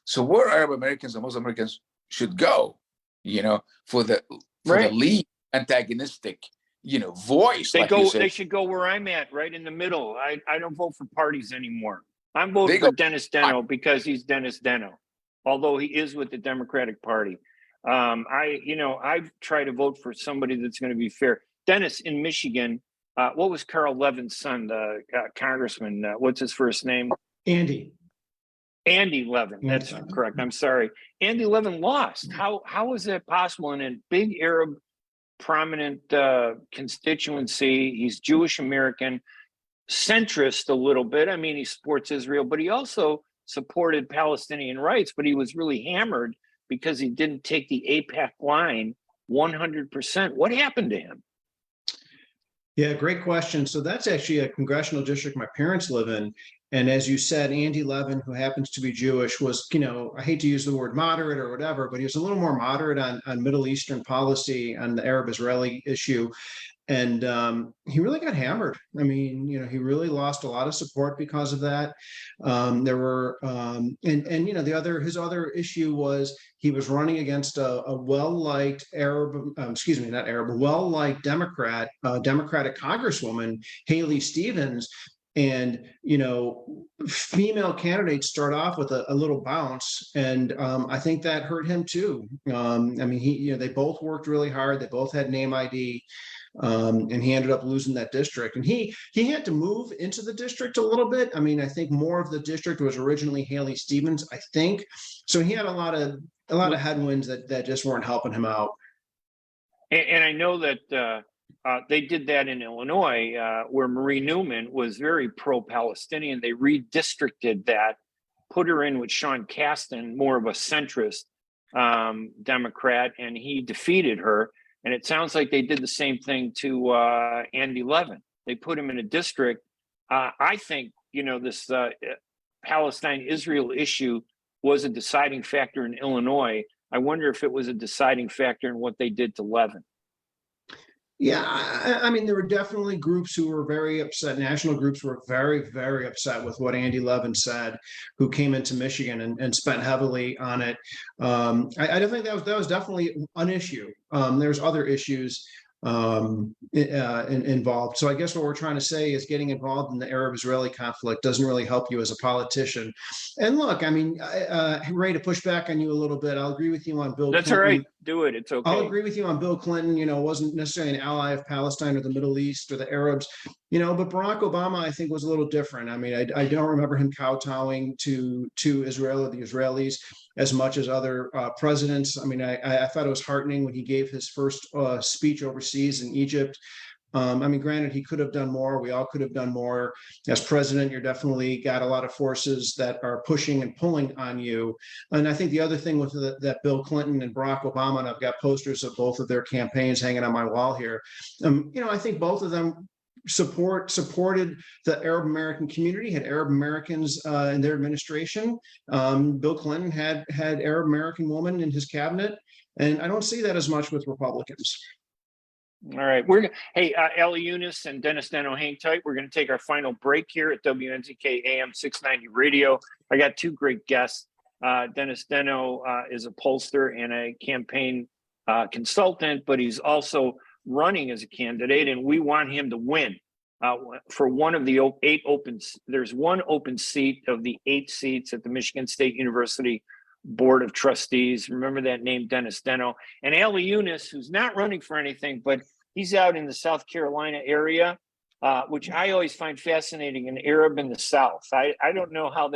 so where Arab Americans and Muslim Americans should go, for the lead antagonistic, voice. They should go where I'm at, right in the middle. I don't vote for parties anymore. I'm voting for Dennis Denno because he's Dennis Denno, although he is with the Democratic Party. I've tried to vote for somebody that's going to be fair. Dennis in Michigan. What was Carl Levin's son, the congressman? What's his first name? Andy Levin. That's correct. I'm sorry. Andy Levin lost. How is that possible in a big Arab prominent constituency? He's Jewish American, centrist a little bit. I mean, he supports Israel, but he also supported Palestinian rights, but he was really hammered because he didn't take the AIPAC line 100%. What happened to him? Yeah, great question. So that's actually a congressional district my parents live in. And as you said, Andy Levin, who happens to be Jewish, was, I hate to use the word moderate or whatever, but he was a little more moderate on Middle Eastern policy, on the Arab-Israeli issue. And he really got hammered. I mean, he really lost a lot of support because of that. There were, his other issue was he was running against a well-liked well-liked Democratic Congresswoman, Haley Stevens. And, female candidates start off with a little bounce. And I think that hurt him too. They both worked really hard. They both had name ID. and he ended up losing that district. And he had to move into the district a little bit. I mean, I think more of the district was originally Haley Stevens, I think. So he had a lot of headwinds that just weren't helping him out. And I know that they did that in Illinois, where Marie Newman was very pro-Palestinian. They redistricted that, put her in with Sean Casten, more of a centrist Democrat, and he defeated her. And it sounds like they did the same thing to Andy Levin. They put him in a district. I think, this Palestine-Israel issue was a deciding factor in Illinois. I wonder if it was a deciding factor in what they did to Levin. Yeah, I mean, there were definitely groups who were very upset. National groups were very, very upset with what Andy Levin said, who came into Michigan and spent heavily on it. I don't think that was definitely an issue. There's other issues involved. So I guess what we're trying to say is getting involved in the Arab-Israeli conflict doesn't really help you as a politician. And look, I mean, Ray, to push back on you a little bit, I'll agree with you on Bill That's Clinton. all right. Do it. It's okay. I'll agree with you on Bill Clinton, wasn't necessarily an ally of Palestine or the Middle East or the Arabs, but Barack Obama, I think, was a little different. I mean, I don't remember him kowtowing to Israel or the Israelis as much as other presidents. I mean, I thought it was heartening when he gave his first speech overseas in Egypt. I mean, granted, he could have done more. We all could have done more. As president, you're definitely got a lot of forces that are pushing and pulling on you. And I think the other thing with that Bill Clinton and Barack Obama, and I've got posters of both of their campaigns hanging on my wall here. I think both of them supported the Arab American community, had Arab Americans in their administration. Bill Clinton had Arab American women in his cabinet, and I don't see that as much with Republicans. All right, hey, Ali Younes and Dennis Denno, hang tight. We're going to take our final break here at WNZK AM 690 Radio. I got two great guests. Dennis Denno is a pollster and a campaign consultant, but he's also running as a candidate, and we want him to win for one of the 8 open. There's one open seat of the 8 seats at the Michigan State University Board of Trustees. Remember that name, Dennis Denno. And Ali Younes, who's not running for anything, but he's out in the South Carolina area, which I always find fascinating, an Arab in the South. I don't know how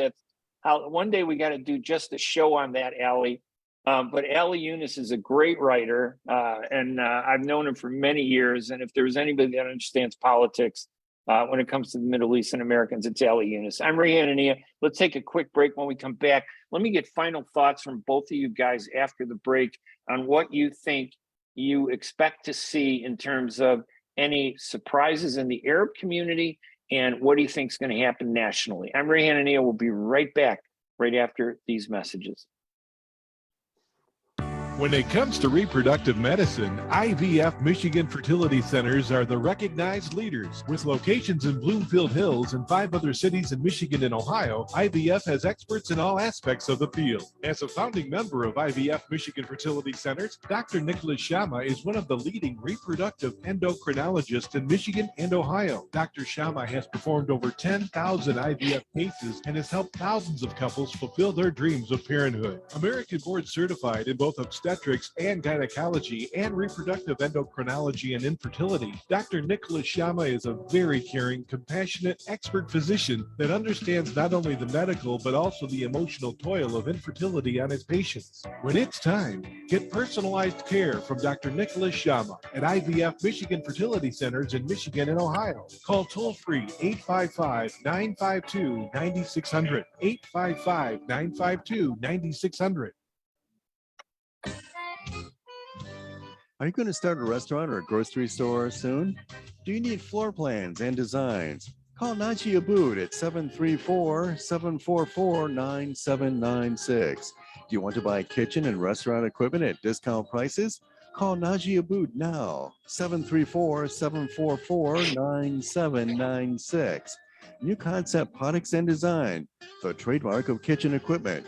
one day we got to do just a show on that, Ali. But Ali Younes is a great writer, and I've known him for many years. And if there's anybody that understands politics when it comes to the Middle Eastern Americans, it's Ali Younes. I'm Ray Hanania. Let's take a quick break. When we come back, let me get final thoughts from both of you guys after the break on what you think you expect to see in terms of any surprises in the Arab community and what do you think is going to happen nationally. I'm Ray Hanania. We'll be right back right after these messages. When it comes to reproductive medicine, IVF Michigan Fertility Centers are the recognized leaders. With locations in Bloomfield Hills and 5 other cities in Michigan and Ohio, IVF has experts in all aspects of the field. As a founding member of IVF Michigan Fertility Centers, Dr. Nicholas Shama is one of the leading reproductive endocrinologists in Michigan and Ohio. Dr. Shama has performed over 10,000 IVF cases and has helped thousands of couples fulfill their dreams of parenthood. American board certified in both obstetrics and gynecology and reproductive endocrinology and infertility, Dr. Nicholas Shama is a very caring, compassionate, expert physician that understands not only the medical but also the emotional toil of infertility on his patients. When it's time, get personalized care from Dr. Nicholas Shama at IVF Michigan Fertility Centers in Michigan and Ohio. Call toll-free 855-952-9600, 855-952-9600. Are you going to start a restaurant or a grocery store soon? Do you need floor plans and designs? Call Najee Abood at 734-744-9796. Do you want to buy kitchen and restaurant equipment at discount prices? Call Najee Abood now, 734-744-9796. New Concept Products and Design, the trademark of kitchen equipment.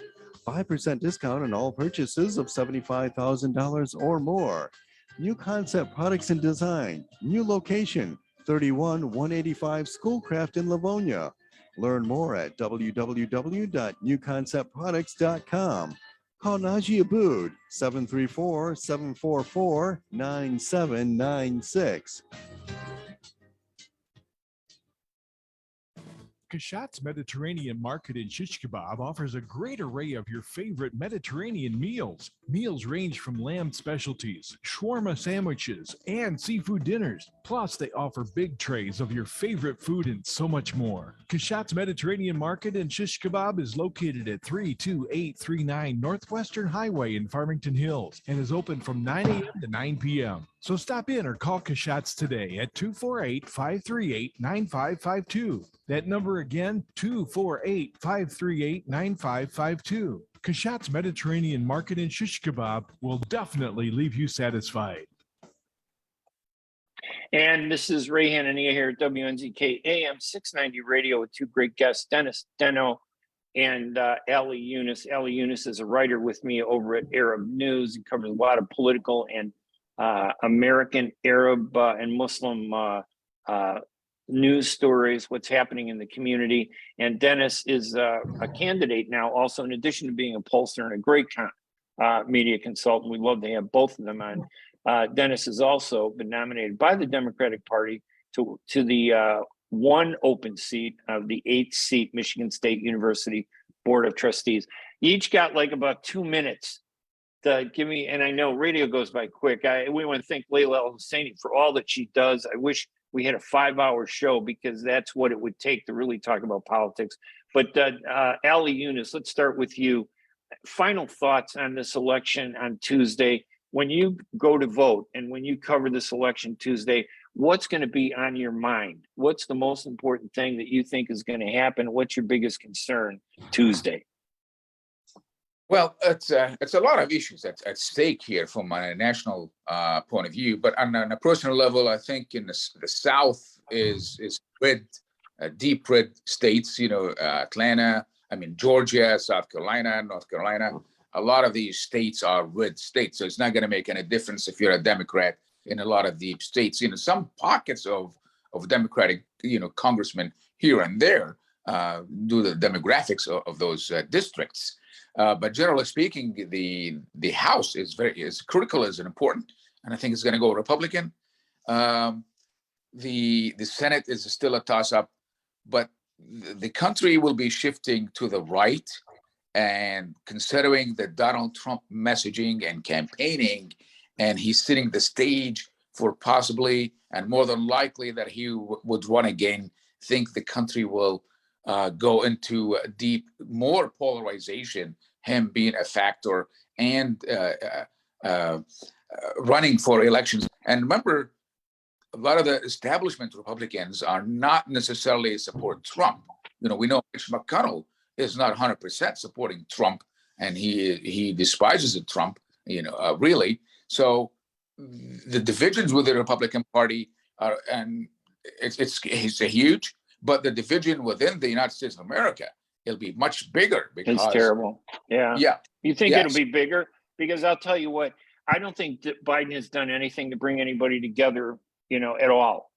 5% discount on all purchases of $75,000 or more. New Concept Products and Design, new location, 31185 Schoolcraft in Livonia. Learn more at www.newconceptproducts.com. Call Najee Abood, 734-744-9796. Kashat's Mediterranean Market in Shish Kebab offers a great array of your favorite Mediterranean meals. Meals range from lamb specialties, shawarma sandwiches, and seafood dinners. Plus, they offer big trays of your favorite food and so much more. Kashat's Mediterranean Market in Shish Kebab is located at 32839 Northwestern Highway in Farmington Hills and is open from 9 a.m. to 9 p.m. So stop in or call Kashat's today at 248-538-9552. That number again, 248-538-9552. Kashat's Mediterranean Market in Shish Kebab will definitely leave you satisfied. And this is Ray Hanania here at WNZK AM 690 Radio with two great guests, Dennis Denno and Ali Younes. Ali Younes is a writer with me over at Arab News. He covers a lot of political and American, Arab, and Muslim news stories, what's happening in the community. And Dennis is a candidate now, also in addition to being a pollster and a great media consultant. We'd love to have both of them on. Dennis has also been nominated by the Democratic Party to the one open seat of the 8th seat Michigan State University Board of Trustees. You each got like about 2 minutes to give me, and I know radio goes by quick. We want to thank Layla El-Husseini for all that she does. I wish we had a 5-hour show because that's what it would take to really talk about politics. But Ali Younes, let's start with you. Final thoughts on this election on Tuesday. When you go to vote and when you cover this election Tuesday, what's going to be on your mind? What's the most important thing that you think is going to happen? What's your biggest concern Tuesday? Well, it's a lot of issues at stake here from a national point of view. But on a personal level, I think in the South is red, deep red states, Atlanta, Georgia, South Carolina, North Carolina. A lot of these states are red states. So it's not going to make any difference if you're a Democrat in a lot of deep states. Some pockets of Democratic, congressmen here and there do the demographics of those districts. But generally speaking, the House is critical, is important, and I think it's going to go Republican. The Senate is still a toss-up, but the country will be shifting to the right. And considering the Donald Trump messaging and campaigning, and he's setting the stage for possibly and more than likely that he would run again, think the country will go into deep, more polarization, him being a factor and running for elections. And remember, a lot of the establishment Republicans are not necessarily support Trump. We know Mitch McConnell is not 100% supporting Trump, and he despises Trump, really. So the divisions with the Republican Party are, and it's a huge, but the division within the United States of America, it'll be much bigger because it's terrible. Yeah. You think it'll be bigger? Because I'll tell you what, I don't think that Biden has done anything to bring anybody together, at all.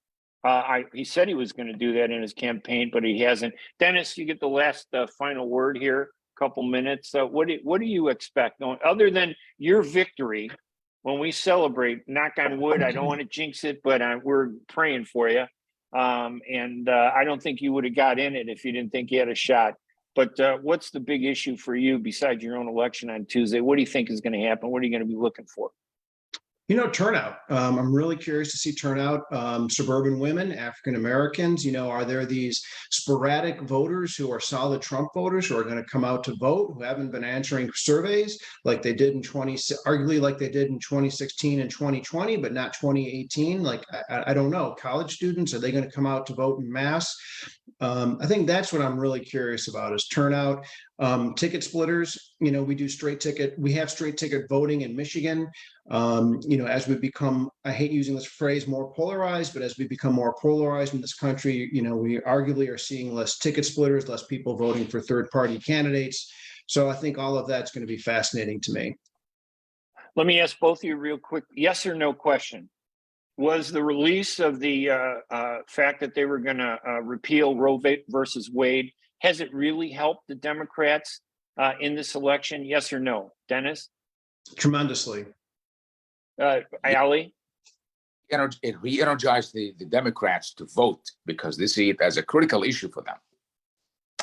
He said he was going to do that in his campaign, but he hasn't. Dennis, you get the last final word here. Couple minutes. What do you expect, other than your victory when we celebrate? Knock on wood. I don't want to jinx it, but we're praying for you. And I don't think you would have got in it if you didn't think you had a shot. But what's the big issue for you besides your own election on Tuesday? What do you think is going to happen? What are you going to be looking for? Turnout. I'm really curious to see turnout. Suburban women, African Americans, are there these sporadic voters who are solid Trump voters who are going to come out to vote, who haven't been answering surveys like they did arguably like they did in 2016 and 2020, but not 2018? Like, I don't know. College students, are they going to come out to vote in mass? I think that's what I'm really curious about is turnout. Ticket splitters, we do we have straight ticket voting in Michigan. As we become, I hate using this phrase, more polarized, but as we become more polarized in this country, we arguably are seeing less ticket splitters, less people voting for third-party candidates. So I think all of that's going to be fascinating to me. Let me ask both of you real quick, yes or no question. Was the release of the fact that they were going to repeal Roe versus Wade, has it really helped the Democrats in this election? Yes or no? Dennis? Tremendously. Ali? It re-energized the Democrats to vote because they see it as a critical issue for them.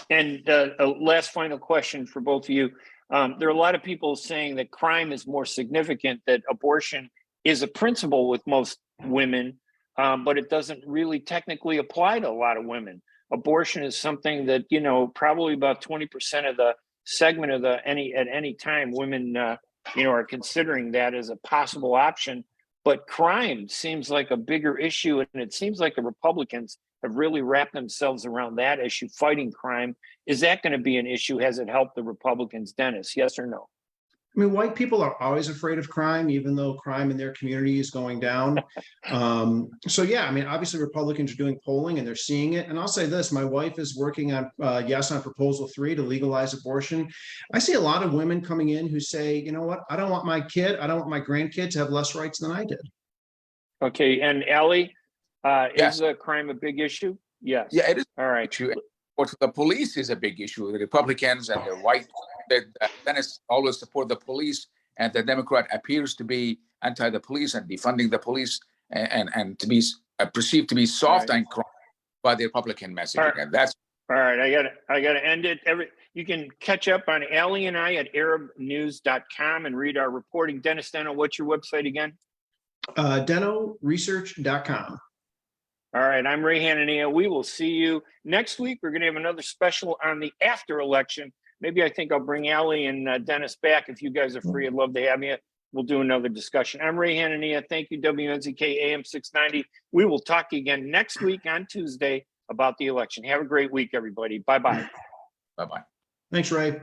And a last final question for both of you. There are a lot of people saying that crime is more significant, that abortion is a principle with most women, but it doesn't really technically apply to a lot of women. Abortion is something that, you know, probably about 20% of the segment of at any time, women, are considering that as a possible option. But crime seems like a bigger issue, and it seems like the Republicans have really wrapped themselves around that issue, fighting crime. Is that going to be an issue? Has it helped the Republicans, Dennis? Yes or no? I mean, white people are always afraid of crime, even though crime in their community is going down. So yeah, I mean, obviously Republicans are doing polling and they're seeing it. And I'll say this, my wife is working on on Proposal 3 to legalize abortion. I see a lot of women coming in who say, you know what, I don't want my grandkid to have less rights than I did. Okay, and Ali, is crime a big issue? Yes. Yeah, it is. All right. But the police is a big issue. The Republicans and the white, Dennis always support the police, and the Democrat appears to be anti the police and defunding the police, and to be perceived to be soft and crime by the Republican messaging. Right. And that's all right. I gotta end it. You can catch up on Ali and I at ArabNews.com and read our reporting. Dennis Denno, what's your website again? DennoResearch.com. All right, I'm Ray Hanania. We will see you next week. We're going to have another special on the after election. Maybe I think I'll bring Ali and Dennis back. If you guys are free, I'd love to have you. We'll do another discussion. I'm Ray Hanania. Thank you, WNZK AM 690. We will talk again next week on Tuesday about the election. Have a great week, everybody. Bye-bye. Bye-bye. Thanks, Ray.